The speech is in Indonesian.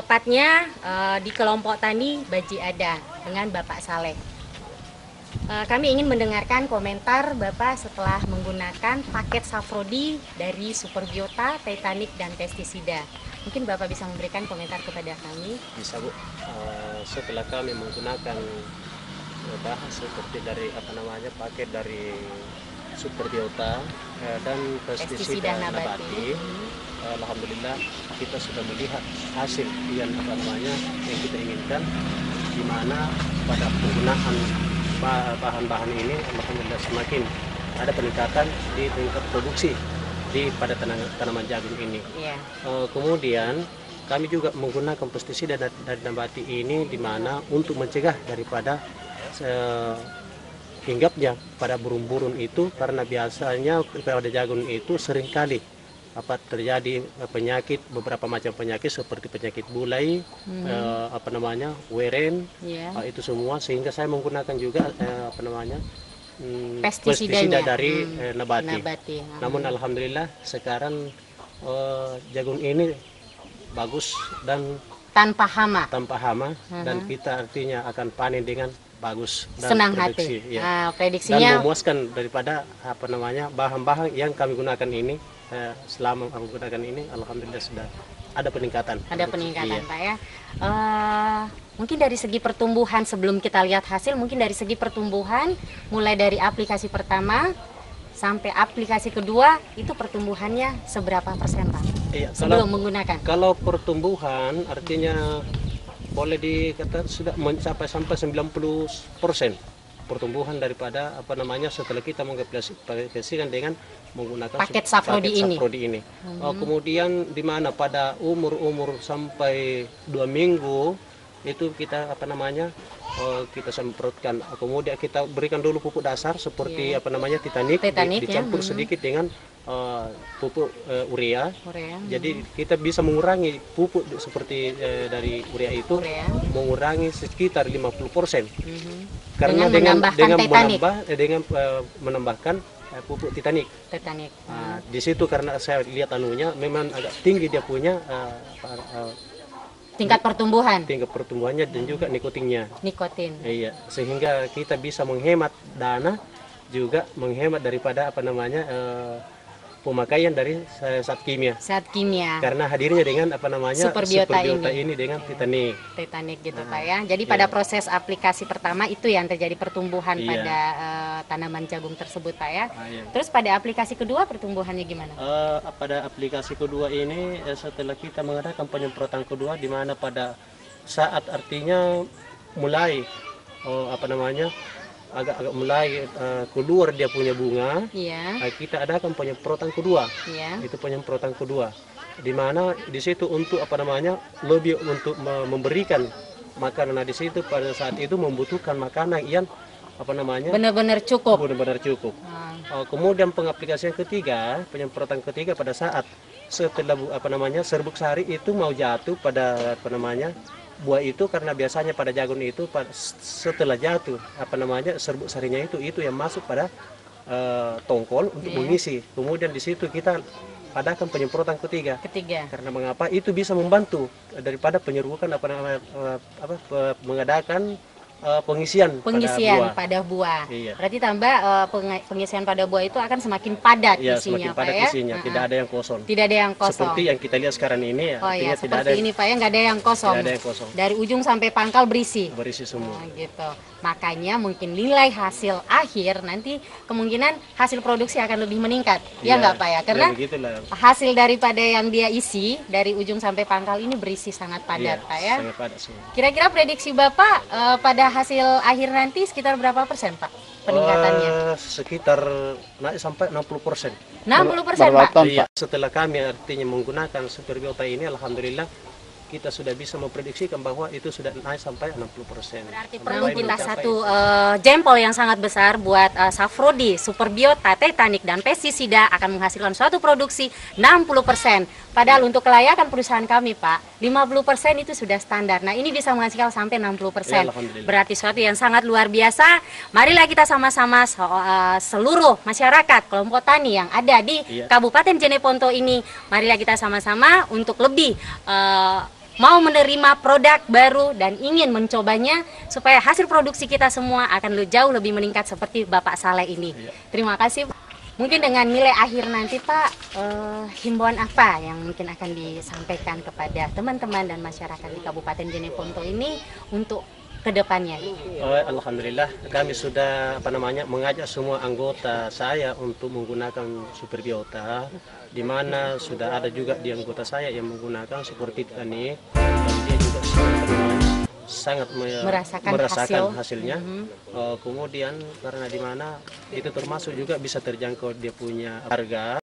tepatnya di kelompok tani Baji Ada dengan Bapak Saleh. Kami ingin mendengarkan komentar Bapak setelah menggunakan paket Safrodi dari Superbiota, Titanic, dan pestisida. Mungkin Bapak bisa memberikan komentar kepada kami. Bisa Bu, setelah kami menggunakan bahan seperti dari paket dari Superbiota dan pestisida nabati, alhamdulillah kita sudah melihat hasil yang kita inginkan, di mana pada penggunaan bahan-bahan ini alhamdulillah semakin ada peningkatan di tingkat produksi pada tanaman jagung ini. Kemudian kami juga menggunakan pestisida dari nabati ini di mana untuk mencegah daripada hinggapnya pada burung-burung itu, karena biasanya pada jagung itu seringkali terjadi beberapa macam penyakit seperti penyakit bulai, weren, itu semua, sehingga saya menggunakan juga pestisida dari nabati. Namun alhamdulillah sekarang jagung ini bagus dan tanpa hama, dan kita artinya akan panen dengan bagus dan senang prediksi, hati. Prediksinya dan memuaskan daripada bahan-bahan yang kami gunakan ini. Selama kami gunakan ini alhamdulillah sudah ada peningkatan. Pak ya. Mungkin dari segi pertumbuhan, sebelum kita lihat hasil, mungkin dari segi pertumbuhan mulai dari aplikasi pertama sampai aplikasi kedua itu pertumbuhannya seberapa persen Pak? Sebelum menggunakan. Kalau pertumbuhan artinya boleh dikatakan sudah mencapai sampai 90% pertumbuhan daripada setelah kita mengaplikasikan dengan menggunakan paket Safrodi ini. Kemudian di mana pada umur sampai 2 minggu itu kita kita semprotkan, kemudian kita berikan dulu pupuk dasar seperti Titanic dicampur sedikit dengan pupuk urea. Jadi kita bisa mengurangi pupuk seperti dari urea itu, mengurangi sekitar 50%. Karena dengan menambahkan pupuk Titanic. Di situ karena saya lihat memang agak tinggi dia punya tingkat pertumbuhannya dan juga nikotin. Iya, sehingga kita bisa menghemat dana, juga menghemat daripada pemakaian dari zat kimia. Karena hadirnya dengan Superbiota ini dengan Titanic gitu Pak ya. Jadi pada proses aplikasi pertama itu yang terjadi pertumbuhan pada tanaman jagung tersebut Pak ya. Terus pada aplikasi kedua pertumbuhannya gimana? Pada aplikasi kedua ini setelah kita mengadakan penyemprotan kedua, di mana pada saat artinya mulai agak mulai keluar dia punya bunga, kita adakan penyemprotan kedua. Itu penyemprotan kedua, di mana di situ untuk lebih untuk memberikan makanan. Di situ pada saat itu membutuhkan makanan yang benar-benar cukup. Kemudian pengaplikasian ketiga, penyemprotan ketiga pada saat setelah serbuk sari itu mau jatuh pada buah itu, karena biasanya pada jagung itu setelah jatuh serbuk sarinya itu yang masuk pada tongkol untuk mengisi. Kemudian di situ kita adakan penyemprotan ketiga. Karena mengapa? Itu bisa membantu daripada penyerbukan mengadakan pengisian pada buah. Berarti tambah pengisian pada buah itu akan semakin padat isinya, Pak ya. Tidak ada yang kosong. Seperti yang kita lihat sekarang ini ya. Seperti ini Pak ya, nggak ada yang kosong. Dari ujung sampai pangkal berisi semua. Gitu. Makanya mungkin nilai hasil akhir nanti kemungkinan hasil produksi akan lebih meningkat. Ya nggak Pak ya? Karena hasil daripada yang dia isi dari ujung sampai pangkal ini berisi sangat padat Pak ya. Kira-kira prediksi Bapak pada hasil akhir nanti sekitar berapa persen Pak peningkatannya? Sekitar naik sampai 60%. 60% Pak? Iya. Setelah kami artinya menggunakan Superbiota ini, alhamdulillah kita sudah bisa memprediksikan bahwa itu sudah naik sampai 60%. Berarti perlu kita satu jempol yang sangat besar buat Safrodi, Superbiota, Titanic, dan pestisida akan menghasilkan suatu produksi 60%. Padahal untuk kelayakan perusahaan kami Pak, 50% itu sudah standar. Nah ini bisa menghasilkan sampai 60%. Berarti suatu yang sangat luar biasa. Marilah kita sama-sama seluruh masyarakat kelompok tani yang ada di Kabupaten Jeneponto ini, marilah kita sama-sama untuk lebih mau menerima produk baru dan ingin mencobanya supaya hasil produksi kita semua akan jauh lebih meningkat seperti Bapak Saleh ini. Terima kasih. Mungkin dengan nilai akhir nanti Pak, himbauan apa yang mungkin akan disampaikan kepada teman-teman dan masyarakat di Kabupaten Jeneponto ini untuk kedepannya? Alhamdulillah kami sudah mengajak semua anggota saya untuk menggunakan Superbiota, di mana sudah ada juga di anggota saya yang menggunakan seperti ini, dan dia juga sangat merasakan hasilnya. Kemudian karena di mana itu termasuk juga bisa terjangkau dia punya harga.